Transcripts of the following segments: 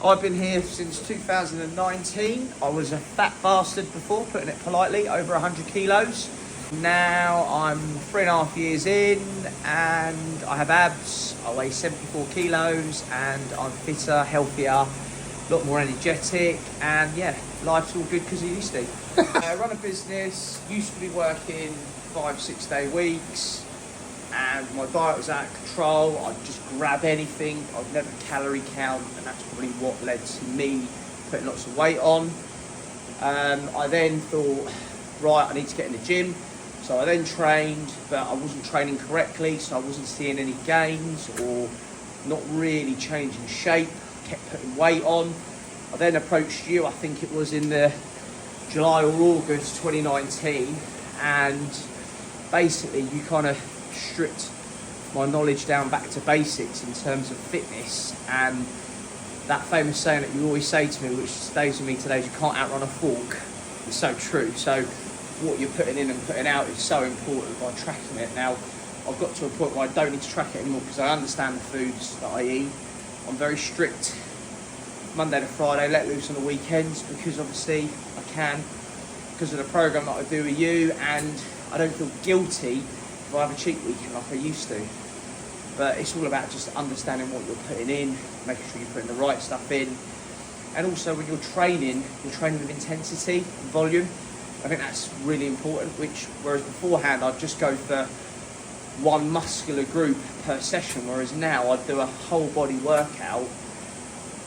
I've been here since 2019. I was a fat bastard before, putting it politely, over 100 kilos. Now I'm 3.5 years in and I have abs. I weigh 74 kilos and I'm fitter, healthier, a lot more energetic, and yeah, life's all good because of you, Steve. I run a business, used to be working 5-6 day weeks, and my diet was out of control. I'd just grab anything, I'd never calorie count, and that's probably what led to me putting lots of weight on. I then thought, right, I need to get in the gym. So I then trained, but I wasn't training correctly, so I wasn't seeing any gains or not really changing shape. I kept putting weight on. I then approached you, I think it was in the July or August 2019, and basically you kind of stripped my knowledge down back to basics in terms of fitness. And that famous saying that you always say to me, which stays with me today, is you can't outrun a fork, is so true. So what you're putting in and putting out is so important by tracking it. Now I've got to a point where I don't need to track it anymore because I understand the foods that I eat. I'm very strict Monday to Friday, let loose on the weekends because obviously I can, because of the program that I do with you, and I don't feel guilty if I have a cheat weekend like I used to. But it's all about just understanding what you're putting in, making sure you're putting the right stuff in, and also when you're training with intensity and volume. I think that's really important, whereas beforehand I'd just go for one muscular group per session, whereas now I'd do a whole body workout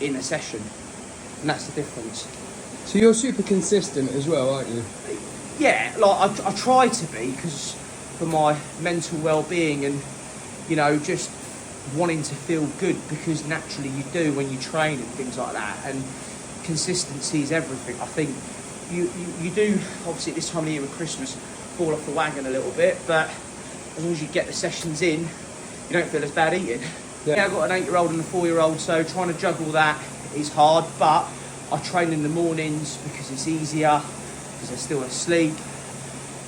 in a session, and that's the difference. So you're super consistent as well, aren't you? Yeah, like I try to be, because for my mental well-being and, you know, just wanting to feel good, because naturally you do when you train and things like that, and consistency is everything. I think you do, obviously at this time of year with Christmas, fall off the wagon a little bit, but as long as you get the sessions in, you don't feel as bad eating. Yeah, I've got an 8-year-old and a 4-year-old, so trying to juggle that is hard, but I train in the mornings because it's easier, because they're still asleep.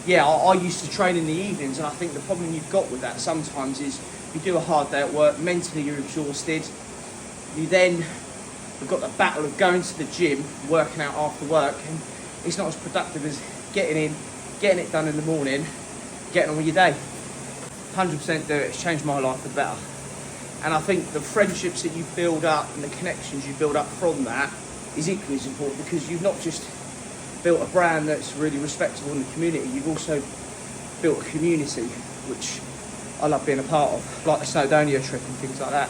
Yeah, I used to train in the evenings, and I think the problem you've got with that sometimes is you do a hard day at work, mentally you're exhausted, you then have got the battle of going to the gym, working out after work, and it's not as productive as getting in, getting it done in the morning, getting on with your day. 100% do it, it's changed my life for the better. And I think the friendships that you build up and the connections you build up from that is equally as important, because you've not just built a brand that's really respectable in the community, you've also built a community, which I love being a part of, like the Snowdonia trip and things like that.